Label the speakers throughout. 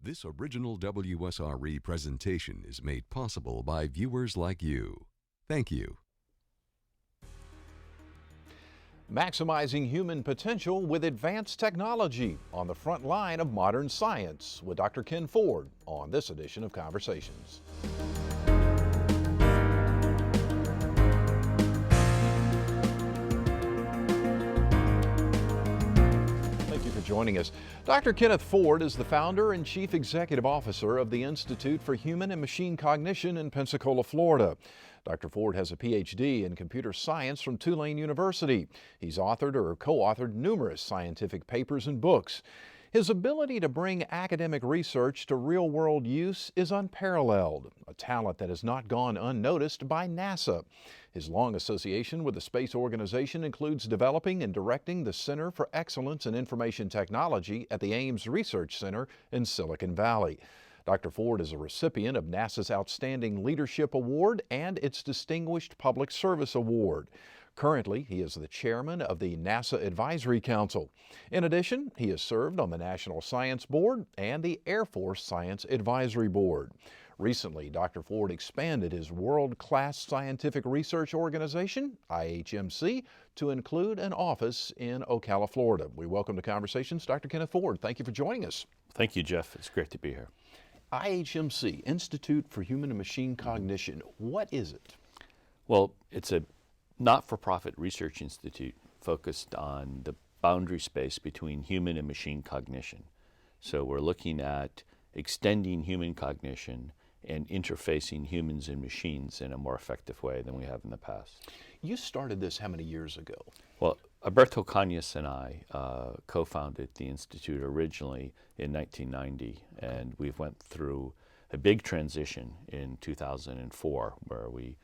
Speaker 1: This original WSRE presentation is made possible by viewers like you. Thank you.
Speaker 2: Maximizing human potential with advanced technology on the front line of modern science with Dr. Ken Ford on this edition of Conversations. Joining us. Dr. Kenneth Ford is the founder and chief executive officer of the Institute for Human and Machine Cognition in Pensacola, Florida. Dr. Ford has a PhD in computer science from Tulane University. He's authored or co-authored numerous scientific papers and books. His ability to bring academic research to real-world use is unparalleled, a talent that has not gone unnoticed by NASA. His long association with the space organization includes developing and directing the Center for Excellence in Information Technology at the Ames Research Center in Silicon Valley. Dr. Ford is a recipient of NASA's Outstanding Leadership Award and its Distinguished Public Service Award. Currently, he is the chairman of the NASA Advisory Council. In addition, he has served on the National Science Board and the Air Force Science Advisory Board. Recently, Dr. Ford expanded his world-class scientific research organization, IHMC, to include an office in Ocala, Florida. We welcome to Conversations Dr. Kenneth Ford. Thank you for joining us.
Speaker 3: Thank you, Jeff. It's great to be here.
Speaker 2: IHMC, Institute for Human and Machine Cognition. What is it?
Speaker 3: Well, it's a not-for-profit research institute focused on the boundary space between human and machine cognition. So we're looking at extending human cognition and interfacing humans and machines in a more effective way than we have in the past.
Speaker 2: You started this how many years ago?
Speaker 3: Well, Alberto Cañas and I co-founded the institute originally in 1990, and we've went through a big transition in 2004 where we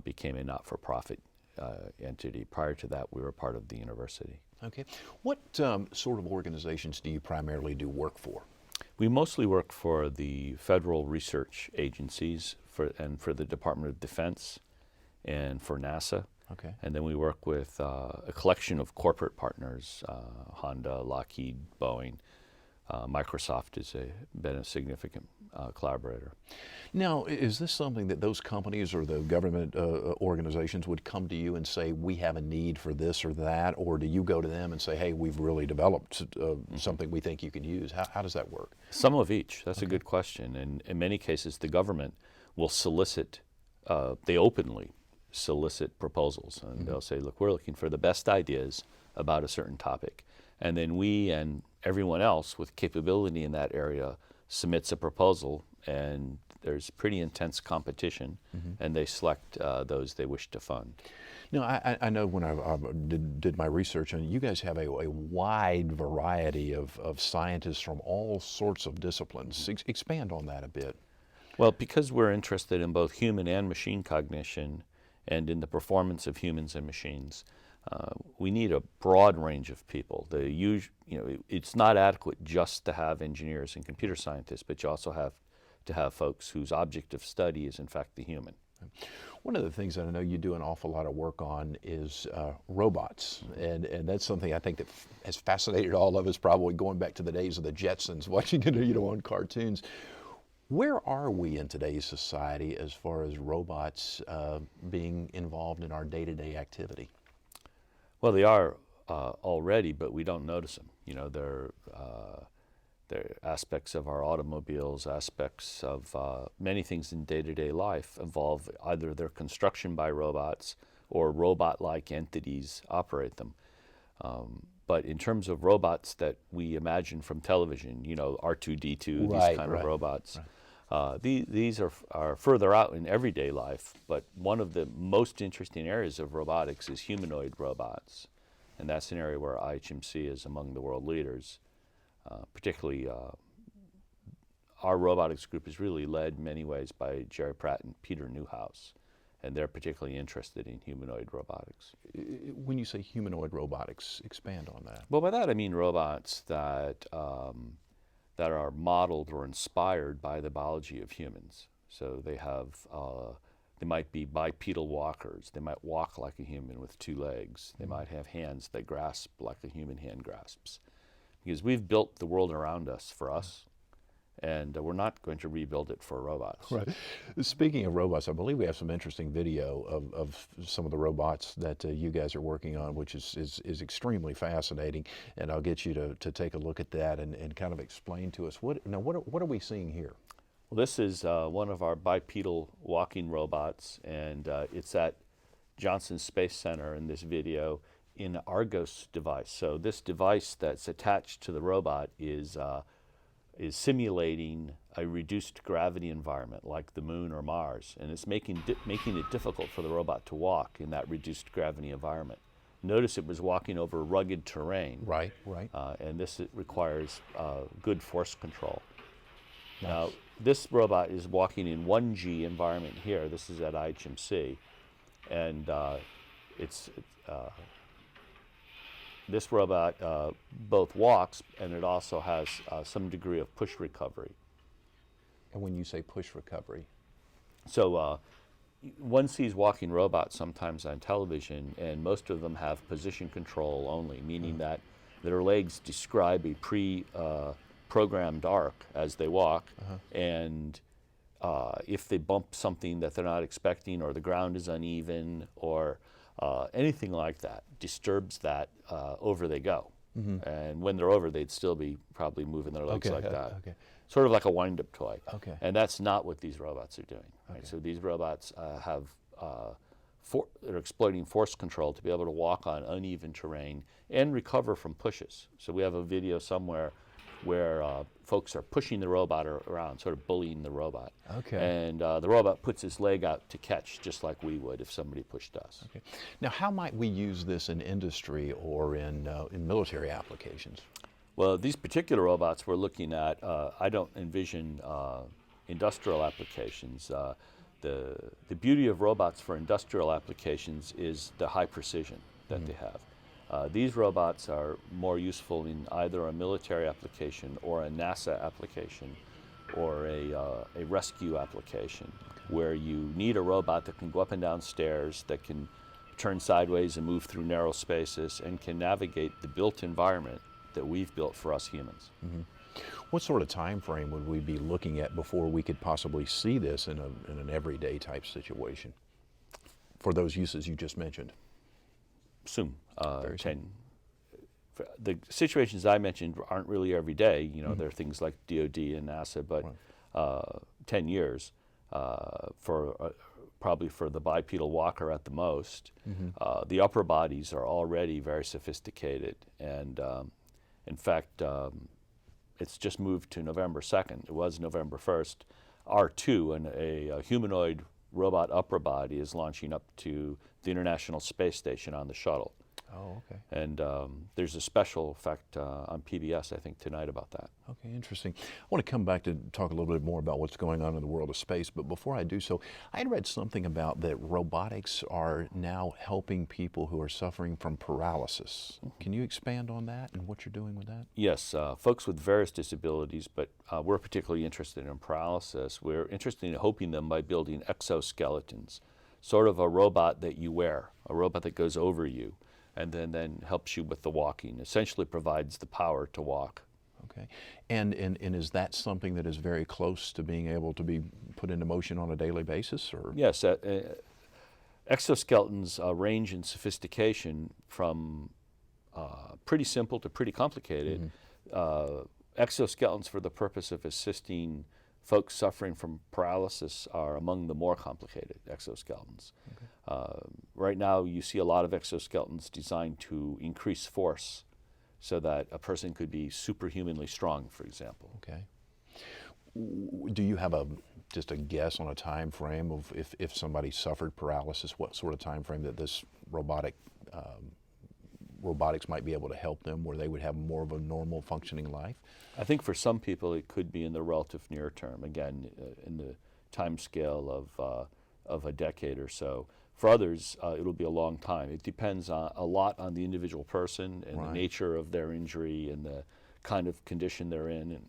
Speaker 3: became a not-for-profit entity. Prior to that, we were part of the university.
Speaker 2: Okay. What sort of organizations do you primarily do work for?
Speaker 3: We mostly work for the federal research agencies and for the Department of Defense and for NASA.
Speaker 2: Okay.
Speaker 3: And then we work with a collection of corporate partners, Honda, Lockheed, Boeing. Microsoft has been a significant collaborator.
Speaker 2: Now, is this something that those companies or the government organizations would come to you and say, we have a need for this or that, or do you go to them and say, hey, we've really developed something we think you can use? How does that work?
Speaker 3: Some of each. That's a good question. And in many cases, the government will solicit, they openly solicit proposals. And they'll say, look, we're looking for the best ideas about a certain topic. And then we and everyone else with capability in that area submits a proposal, and there's pretty intense competition, and they select those they wish to fund.
Speaker 2: Now, I know when I did my research, and you guys have a wide variety of scientists from all sorts of disciplines. Expand on that a bit.
Speaker 3: Well, because we're interested in both human and machine cognition and in the performance of humans and machines, we need a broad range of people. It's not adequate just to have engineers and computer scientists, but you also have to have folks whose object of study is in fact the human.
Speaker 2: One of the things that I know you do an awful lot of work on is robots, and that's something I think that has fascinated all of us, probably going back to the days of the Jetsons, watching it on cartoons. Where are we in today's society as far as robots being involved in our day-to-day activity?
Speaker 3: Well, they are already, but we don't notice them. You know, they're aspects of our automobiles, aspects of many things in day-to-day life involve either their construction by robots or robot-like entities operate them. But in terms of robots that we imagine from television, you know, R2-D2, these kind of robots, these are further out in everyday life, but one of the most interesting areas of robotics is humanoid robots. And that's an area where IHMC is among the world leaders. Particularly, our robotics group is really led in many ways by Jerry Pratt and Peter Newhouse, and they're particularly interested in humanoid robotics.
Speaker 2: When you say humanoid robotics, expand on that.
Speaker 3: Well, by that I mean robots that that are modeled or inspired by the biology of humans. So they have, they might be bipedal walkers. They might walk like a human with two legs. They might have hands that grasp like a human hand grasps. Because we've built the world around us for us, and we're not going to rebuild it for robots.
Speaker 2: Right. Speaking of robots, I believe we have some interesting video of some of the robots that you guys are working on, which is extremely fascinating. And I'll get you to take a look at that and kind of explain to us what are we seeing here?
Speaker 3: Well, this is one of our bipedal walking robots, and it's at Johnson Space Center in this video in an Argos device. So this device that's attached to the robot is simulating a reduced gravity environment like the moon or Mars, and it's making it difficult for the robot to walk in that reduced gravity environment. Notice it was walking over rugged terrain.
Speaker 2: Right, right.
Speaker 3: And this requires good force control.
Speaker 2: Nice.
Speaker 3: Now, this robot is walking in 1G environment here. This is at IHMC, and this robot both walks and it also has some degree of push recovery.
Speaker 2: And when you say push recovery?
Speaker 3: So one sees walking robots sometimes on television, and most of them have position control only, meaning that their legs describe a pre-programmed arc as they walk, and if they bump something that they're not expecting, or the ground is uneven, or anything like that disturbs that, over they go. And when they're over, they'd still be probably moving their legs like that.
Speaker 2: Okay.
Speaker 3: Sort of like a wind-up toy.
Speaker 2: Okay.
Speaker 3: And that's not what these robots are doing. Right? So these robots they're exploiting force control to be able to walk on uneven terrain and recover from pushes. So we have a video somewhere where folks are pushing the robot around, sort of bullying the robot.
Speaker 2: Okay.
Speaker 3: And the robot puts his leg out to catch, just like we would if somebody pushed us.
Speaker 2: Okay. Now, how might we use this in industry or in military applications?
Speaker 3: Well, these particular robots we're looking at, I don't envision industrial applications. The beauty of robots for industrial applications is the high precision that they have. These robots are more useful in either a military application or a NASA application or a rescue application, where you need a robot that can go up and down stairs, that can turn sideways and move through narrow spaces, and can navigate the built environment that we've built for us humans.
Speaker 2: What sort of time frame would we be looking at before we could possibly see this in an everyday type situation for those uses you just mentioned?
Speaker 3: Soon.
Speaker 2: Very soon.
Speaker 3: The situations I mentioned aren't really every day. You know, there are things like DoD and NASA, but 10 years probably for the bipedal walker at the most. The upper bodies are already very sophisticated, and in fact, it's just moved to November 2nd. It was November 1st. R2, and a humanoid robot upper body, is launching up to the International Space Station on the shuttle.
Speaker 2: Oh, okay.
Speaker 3: And there's a special effect on PBS, I think, tonight about that.
Speaker 2: Okay, interesting. I want to come back to talk a little bit more about what's going on in the world of space, but before I do so, I had read something about that robotics are now helping people who are suffering from paralysis. Can you expand on that and what you're doing with that?
Speaker 3: Yes, folks with various disabilities, but we're particularly interested in paralysis. We're interested in helping them by building exoskeletons, sort of a robot that you wear, a robot that goes over you, and then helps you with the walking, essentially provides the power to walk.
Speaker 2: Okay. And is that something that is very close to being able to be put into motion on a daily basis? Or?
Speaker 3: Yes. Exoskeletons range in sophistication from pretty simple to pretty complicated. Exoskeletons for the purpose of assisting folks suffering from paralysis are among the more complicated exoskeletons. Right now, you see a lot of exoskeletons designed to increase force so that a person could be superhumanly strong, for example.
Speaker 2: Okay. Do you have just a guess on a time frame of if somebody suffered paralysis, what sort of time frame that this robotics might be able to help them, where they would have more of a normal functioning life?
Speaker 3: I think for some people it could be in the relative near term, again, in the time scale of a decade or so. For others, it'll be a long time. It depends a lot on the individual person and the nature of their injury and the kind of condition they're in, and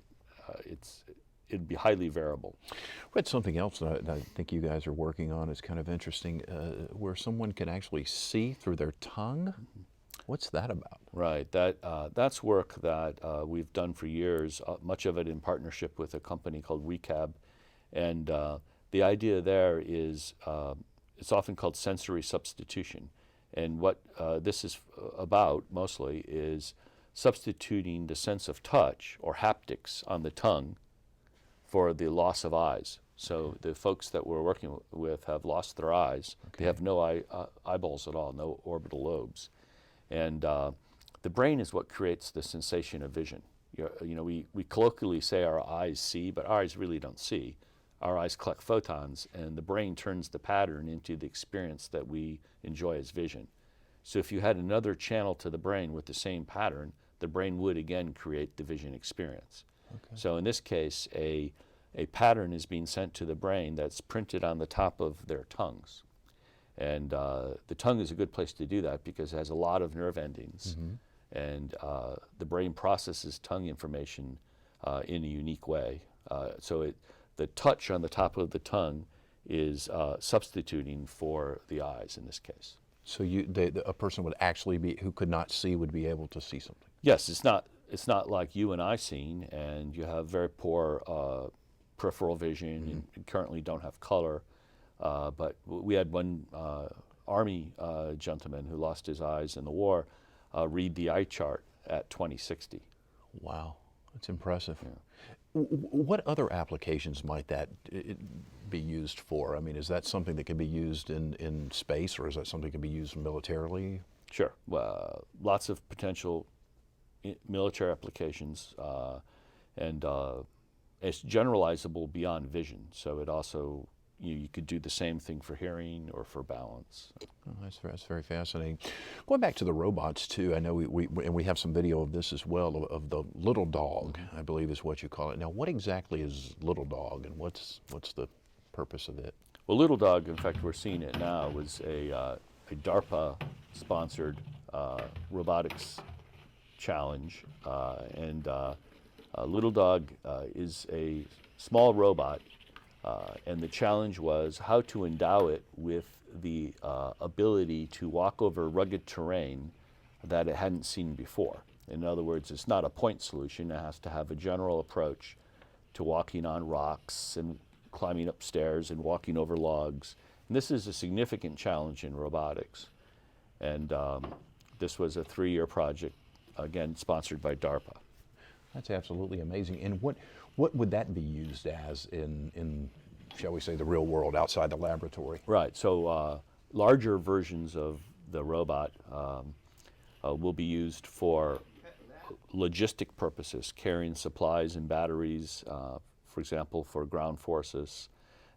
Speaker 3: it'd be highly variable.
Speaker 2: Read something else that I think you guys are working on. It's kind of interesting, where someone can actually see through their tongue. What's that about?
Speaker 3: Right. That's work that we've done for years, much of it in partnership with a company called WeCab. And the idea there is it's often called sensory substitution. And what this is about mostly is substituting the sense of touch or haptics on the tongue for the loss of eyes. So the folks that we're working with have lost their eyes.
Speaker 2: Okay.
Speaker 3: They have no eyeballs at all, no orbital lobes. And the brain is what creates the sensation of vision. You know, we colloquially say our eyes see, but our eyes really don't see. Our eyes collect photons, and the brain turns the pattern into the experience that we enjoy as vision. So if you had another channel to the brain with the same pattern, the brain would again create the vision experience.
Speaker 2: Okay.
Speaker 3: So in this case, a pattern is being sent to the brain that's printed on the top of their tongues. And the tongue is a good place to do that because it has a lot of nerve endings. Mm-hmm. And the brain processes tongue information in a unique way. So the touch on the top of the tongue is substituting for the eyes in this case.
Speaker 2: So a person would actually be, who could not see, would be able to see something?
Speaker 3: Yes, it's not like you and I seeing, and you have very poor peripheral vision, mm-hmm. and currently don't have color. But we had one Army gentleman who lost his eyes in the war read the eye chart at 20/60.
Speaker 2: Wow, that's impressive.
Speaker 3: Yeah.
Speaker 2: What other applications might that be used for? I mean, is that something that can be used in space, or is that something that can be used militarily?
Speaker 3: Sure. Lots of potential military applications, and it's generalizable beyond vision. So it also, you could do the same thing for hearing or for balance.
Speaker 2: Oh, that's very fascinating. Going back to the robots too, I know we have some video of this as well, of the little dog, I believe is what you call it. Now, what exactly is little dog, and what's the purpose of it?
Speaker 3: Well, little dog, in fact, we're seeing it now, was a DARPA-sponsored robotics challenge, and little dog is a small robot. And the challenge was how to endow it with the ability to walk over rugged terrain that it hadn't seen before. In other words, it's not a point solution. It has to have a general approach to walking on rocks and climbing up stairs and walking over logs. And this is a significant challenge in robotics. And this was a 3-year project, again, sponsored by DARPA.
Speaker 2: That's absolutely amazing. And what would that be used as in, shall we say, the real world, outside the laboratory?
Speaker 3: Right. So larger versions of the robot will be used for logistic purposes, carrying supplies and batteries, for example, for ground forces.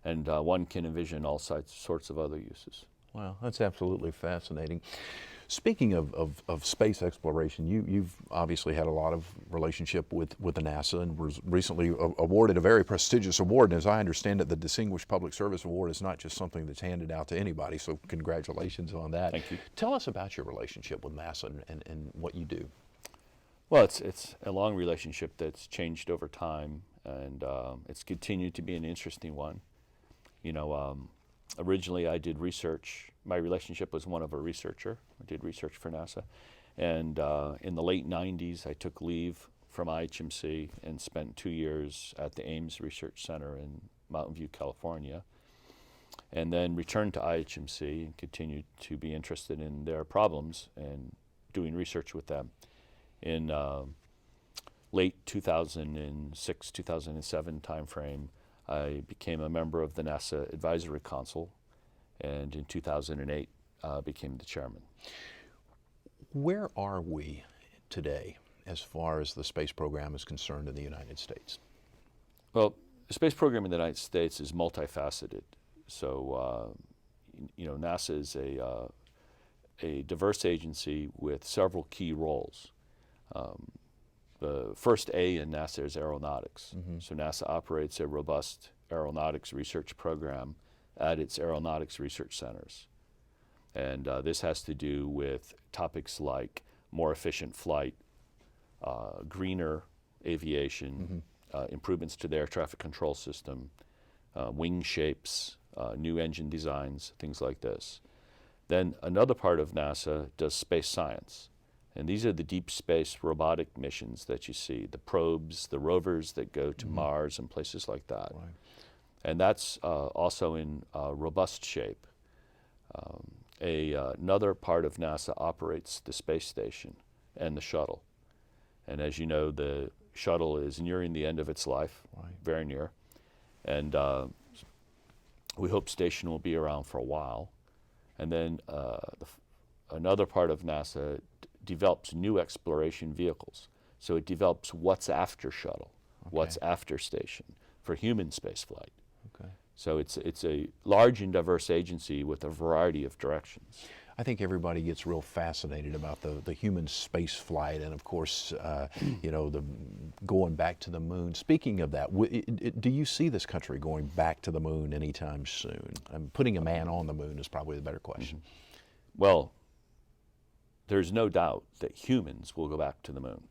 Speaker 3: And one can envision all sorts of other uses.
Speaker 2: Wow, that's absolutely fascinating. Speaking of space exploration, you've obviously had a lot of relationship with the NASA, and was recently awarded a very prestigious award. And as I understand it, the Distinguished Public Service Award is not just something that's handed out to anybody, so congratulations on that.
Speaker 3: Thank you.
Speaker 2: Tell us about your relationship with NASA and what you do.
Speaker 3: Well, it's a long relationship that's changed over time, and it's continued to be an interesting one. You know, originally I did research. My relationship was one of a researcher. I did research for NASA. And in the late 90s, I took leave from IHMC and spent 2 years at the Ames Research Center in Mountain View, California. And then returned to IHMC and continued to be interested in their problems and doing research with them. In late 2006, 2007 timeframe, I became a member of the NASA Advisory Council, and in 2008 became the chairman.
Speaker 2: Where are we today as far as the space program is concerned in the United States?
Speaker 3: Well, the space program in the United States is multifaceted. So, you know, NASA is a diverse agency with several key roles. The first A in NASA is aeronautics. Mm-hmm. So NASA operates a robust aeronautics research program at its aeronautics research centers. And this has to do with topics like more efficient flight, greener aviation, mm-hmm. Improvements to the air traffic control system, wing shapes, new engine designs, things like this. Then another part of NASA does space science. And these are the deep space robotic missions that you see, the probes, the rovers that go to Mars and places like that.
Speaker 2: Right.
Speaker 3: And that's also in robust shape. Another part of NASA operates the space station and the shuttle. And as you know, the shuttle is nearing the end of its life,
Speaker 2: Right.
Speaker 3: very near. And we hope station will be around for a while. And then another part of NASA develops new exploration vehicles. So it develops what's after shuttle, what's after station for human spaceflight.
Speaker 2: Okay.
Speaker 3: So it's a large and diverse agency with a variety of directions.
Speaker 2: I think everybody gets real fascinated about the human space flight, and of course, you know, the going back to the moon. Speaking of that, do you see this country going back to the moon anytime soon? Putting a man on the moon is probably the better question.
Speaker 3: Well, there's no doubt that humans will go back to the moon.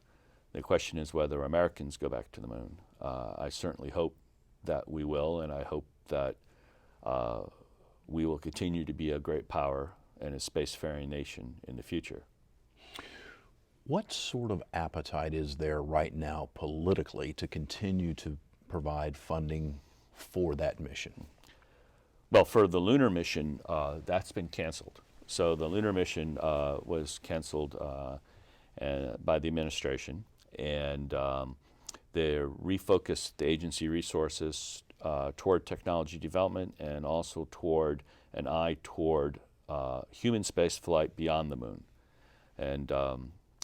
Speaker 3: The question is whether Americans go back to the moon. I certainly hope that we will, and I hope that we will continue to be a great power and a spacefaring nation in the future.
Speaker 2: What sort of appetite is there right now politically to continue to provide funding for that mission?
Speaker 3: Well, for the lunar mission, that's been canceled. So the lunar mission was canceled by the administration, and they refocused the agency resources toward technology development and also toward an eye toward human space flight beyond the moon. And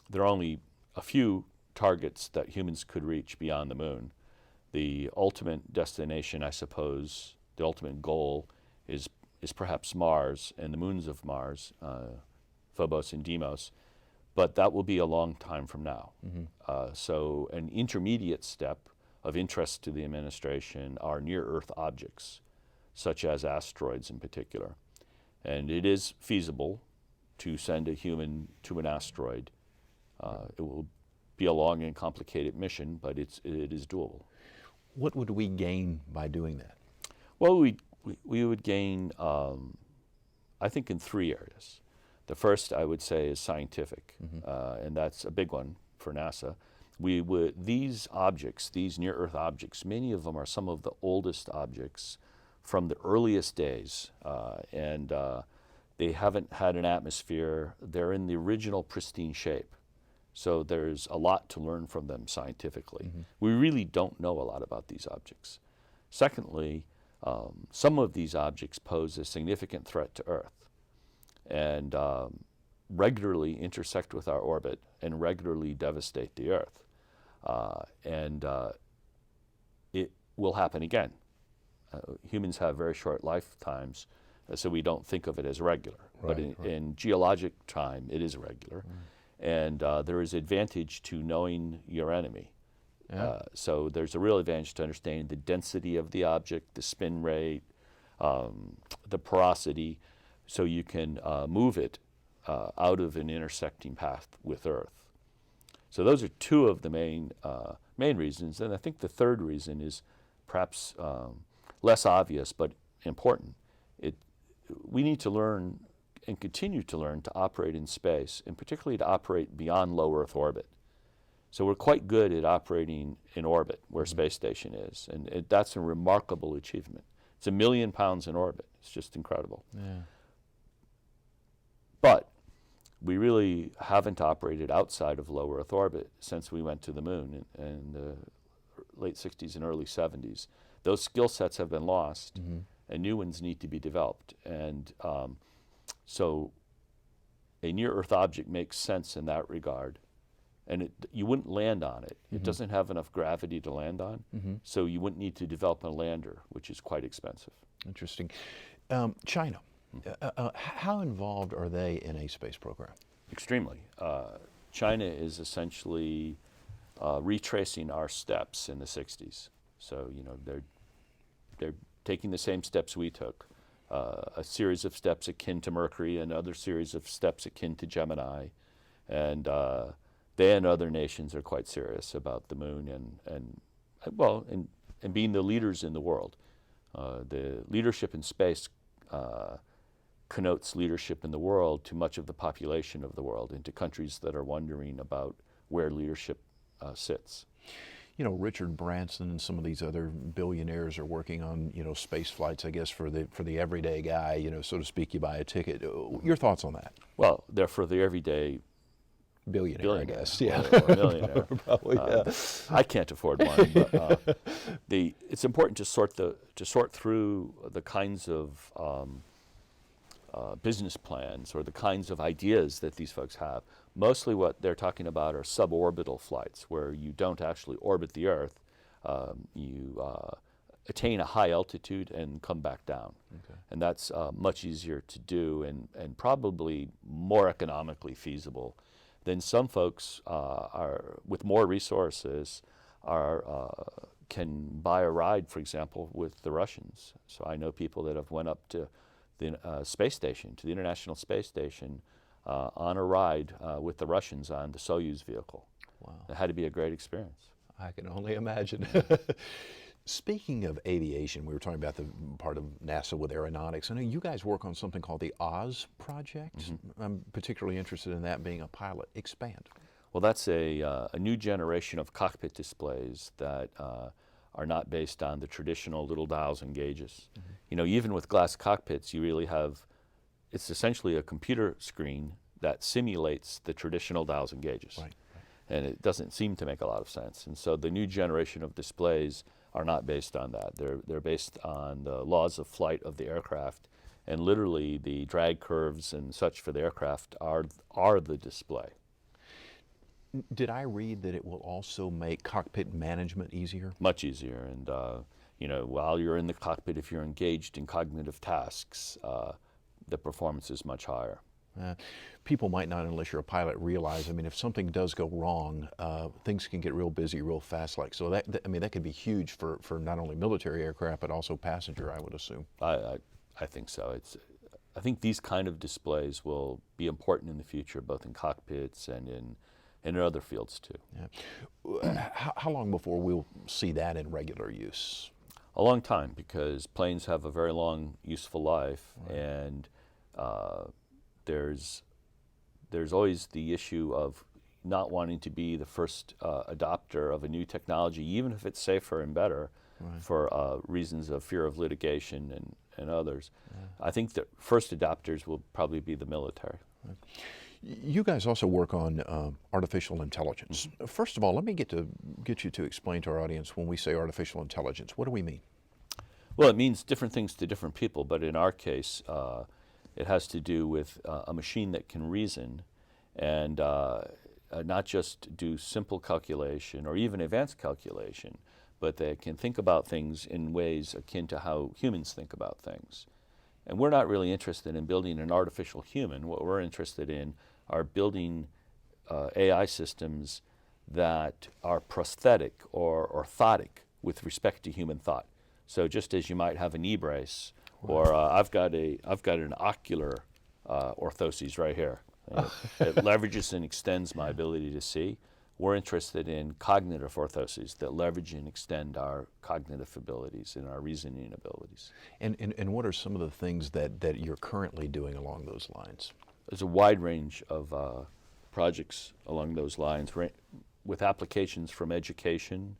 Speaker 3: there are only a few targets that humans could reach beyond the moon. The ultimate destination, I suppose, the ultimate goal is perhaps Mars and the moons of Mars, Phobos and Deimos, but that will be a long time from now. So an intermediate step of interest to the administration are near-Earth objects, such as asteroids in particular. And it is feasible to send a human to an asteroid. It will be a long and complicated mission, but it is doable.
Speaker 2: What would we gain by doing that?
Speaker 3: Well, we would gain, I think, in 3 areas. The first, I would say, is scientific, and that's a big one for NASA. These objects, these near-Earth objects, many of them are some of the oldest objects from the earliest days, and they haven't had an atmosphere. They're in the original pristine shape. So there's a lot to learn from them scientifically. We really don't know a lot about these objects. Secondly, some of these objects pose a significant threat to Earth and regularly intersect with our orbit and regularly devastate the Earth. It will happen again. Humans have very short lifetimes, so we don't think of it as regular. But in geologic time, it is regular. And there is advantage to knowing your enemy. So there's a real advantage to understanding the density of the object, the spin rate, the porosity, so you can move it out of an intersecting path with Earth. So those are 2 of the main reasons. And I think the third reason is perhaps less obvious but important. We need to learn and continue to learn to operate in space, and particularly to operate beyond low Earth orbit. So we're quite good at operating in orbit, where space station is, and that's a remarkable achievement. It's 1 million pounds in orbit. It's just incredible. But we really haven't operated outside of low Earth orbit since we went to the moon in the late 60s and early 70s. Those skill sets have been lost, and new ones need to be developed. And so a near-Earth object makes sense in that regard. And you wouldn't land on it. It doesn't have enough gravity to land on, so you wouldn't need to develop a lander, which is quite expensive.
Speaker 2: Interesting. China, how involved are they in a space program?
Speaker 3: Extremely. China is essentially retracing our steps in the 60s. So, you know, they're taking the same steps we took, a series of steps akin to Mercury, another series of steps akin to Gemini, and they and other nations are quite serious about the moon and being the leaders in the world. The leadership in space connotes leadership in the world to much of the population of the world and to countries that are wondering about where leadership sits.
Speaker 2: You know, Richard Branson and some of these other billionaires are working on, you know, space flights, I guess, for the everyday guy, you know, so to speak. You buy a ticket. Your thoughts on that?
Speaker 3: Well, they're for the everyday
Speaker 2: billionaire, I guess. Yeah.
Speaker 3: Or millionaire.
Speaker 2: Probably, yeah.
Speaker 3: I can't afford one, but it's important to sort through the kinds of business plans or the kinds of ideas that these folks have. Mostly what they're talking about are suborbital flights, where you don't actually orbit the Earth. You attain a high altitude and come back down. Okay. And that's much easier to do and probably more economically feasible than some folks are with more resources can buy a ride, for example, with the Russians. So I know people that have went up to the space station, to the International Space Station, on a ride with the Russians on the Soyuz vehicle. Wow. It had to be a great experience.
Speaker 2: I can only imagine. Speaking of aviation, we were talking about the part of NASA with aeronautics. I know you guys work on something called the Oz project. Mm-hmm. I'm particularly interested in that being a pilot. Expand.
Speaker 3: Well, that's a new generation of cockpit displays that are not based on the traditional little dials and gauges. Mm-hmm. You know, even with glass cockpits, you really have, it's essentially a computer screen that simulates the traditional dials and gauges. Right. And it doesn't seem to make a lot of sense. And so the new generation of displays are not based on that. They're based on the laws of flight of the aircraft, and literally the drag curves and such for the aircraft are the display.
Speaker 2: Did I read that it will also make cockpit management easier?
Speaker 3: Much easier, and you know, while you're in the cockpit, if you're engaged in cognitive tasks, the performance is much higher.
Speaker 2: People might not, unless you're a pilot, realize, I mean, if something does go wrong, things can get real busy real fast. Like, so I mean, that could be huge for not only military aircraft, but also passenger, I would assume.
Speaker 3: I think so. I think these kind of displays will be important in the future, both in cockpits and in other fields too.
Speaker 2: Yeah. How long before we'll see that in regular use?
Speaker 3: A long time, because planes have a very long useful life, right. And there's always the issue of not wanting to be the first adopter of a new technology, even if it's safer and better, right. For reasons of fear of litigation and others. Yeah. I think the first adopters will probably be the military.
Speaker 2: Right. You guys also work on artificial intelligence. Mm-hmm. First of all, let me get you to explain to our audience when we say artificial intelligence. What do we mean?
Speaker 3: Well, it means different things to different people, but in our case, it has to do with a machine that can reason and not just do simple calculation or even advanced calculation, but they can think about things in ways akin to how humans think about things. And we're not really interested in building an artificial human. What we're interested in are building AI systems that are prosthetic or orthotic with respect to human thought. So just as you might have a knee brace, or I've got an ocular orthoses right here. It leverages and extends my ability to see. We're interested in cognitive orthoses that leverage and extend our cognitive abilities and our reasoning abilities.
Speaker 2: And what are some of the things that you're currently doing along those lines?
Speaker 3: There's a wide range of projects along those lines, with applications from education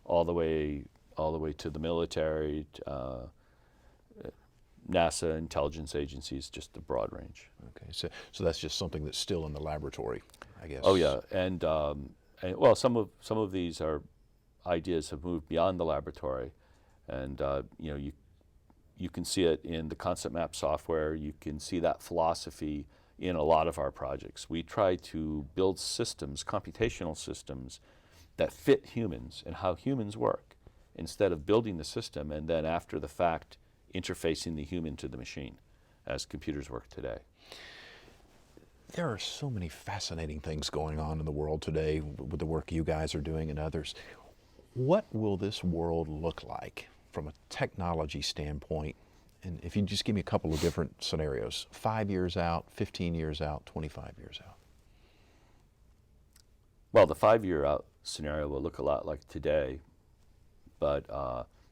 Speaker 3: all the way to the military, NASA, intelligence agencies, just a broad range.
Speaker 2: Okay, so that's just something that's still in the laboratory, I guess.
Speaker 3: Oh yeah, and well, some of these ideas have moved beyond the laboratory, and you know, you can see it in the concept map software. You can see that philosophy in a lot of our projects. We try to build systems, computational systems, that fit humans and how humans work, instead of building the system and then after the fact interfacing the human to the machine, as computers work today.
Speaker 2: There are so many fascinating things going on in the world today with the work you guys are doing and others. What will this world look like from a technology standpoint? And if you just give me a couple of different scenarios, 5 years out, 15 years out, 25 years out.
Speaker 3: Well, the 5-year out scenario will look a lot like today, but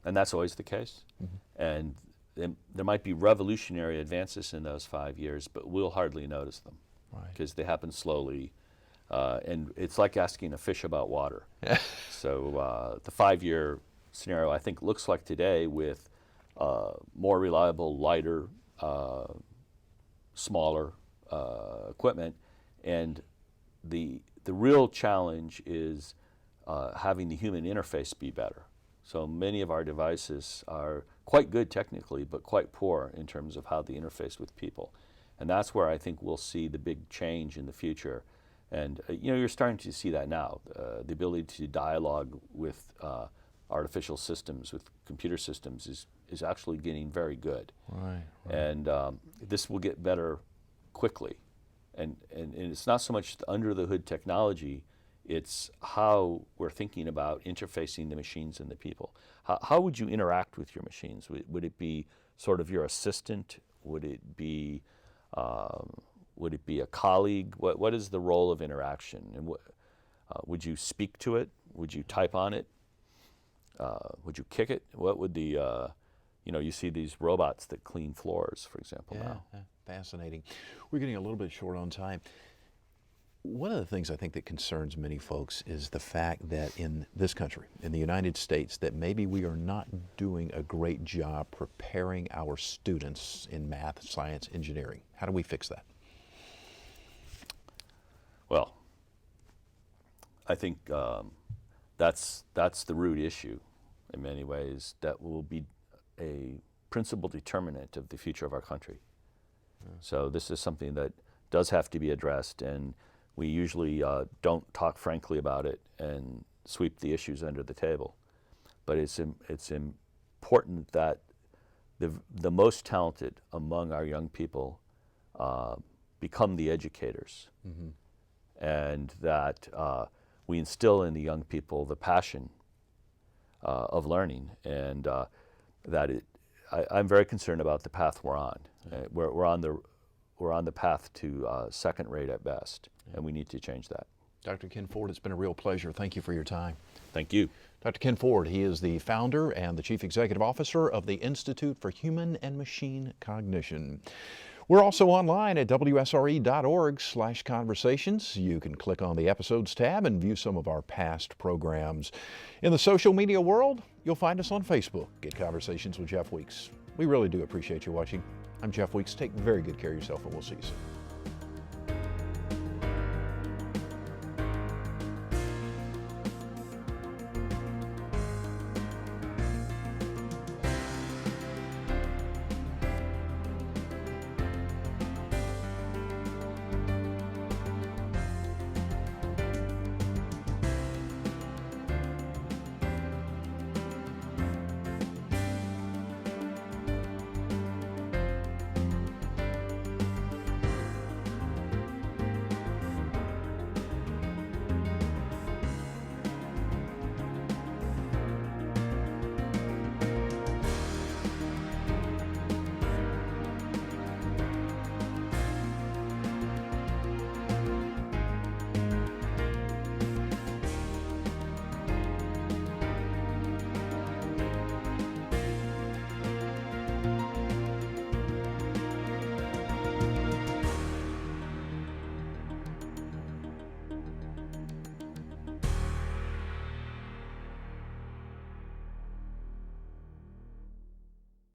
Speaker 3: and that's always the case. Mm-hmm. And there might be revolutionary advances in those 5 years, but we'll hardly notice them because they happen slowly. And it's like asking a fish about water. So the 5-year scenario, I think, looks like today with more reliable, lighter, smaller equipment. And the real challenge is having the human interface be better. So many of our devices are quite good technically, but quite poor in terms of how they interface with people. And that's where I think we'll see the big change in the future. And you're starting to see that now. The ability to dialogue with artificial systems, with computer systems, is actually getting very good.
Speaker 2: Right.
Speaker 3: And this will get better quickly. And it's not so much the under the hood technology, it's how we're thinking about interfacing the machines and the people. How would you interact with your machines? Would it be sort of your assistant? Would it be a colleague? What is the role of interaction? And would you speak to it? Would you type on it? Would you kick it? What would the you see these robots that clean floors, for example, now.
Speaker 2: Yeah, fascinating. We're getting a little bit short on time. One of the things I think that concerns many folks is the fact that in this country, in the United States, that maybe we are not doing a great job preparing our students in math, science, engineering. How do we fix that?
Speaker 3: Well, I think that's the root issue in many ways. That will be a principal determinant of the future of our country. So this is something that does have to be addressed, and we usually don't talk frankly about it and sweep the issues under the table. But it's important that the most talented among our young people become the educators, and that we instill in the young people the passion of learning, and I'm very concerned about the path we're on. We're on the path to second rate at best, and we need to change that.
Speaker 2: Dr. Ken Ford, it's been a real pleasure. Thank you for your time.
Speaker 3: Thank you.
Speaker 2: Dr. Ken Ford, he is the founder and the Chief Executive Officer of the Institute for Human and Machine Cognition. We're also online at WSRE.org/conversations. You can click on the Episodes tab and view some of our past programs. In the social media world, you'll find us on Facebook at Conversations with Jeff Weeks. We really do appreciate you watching. I'm Jeff Weeks. Take very good care of yourself, and we'll see you soon.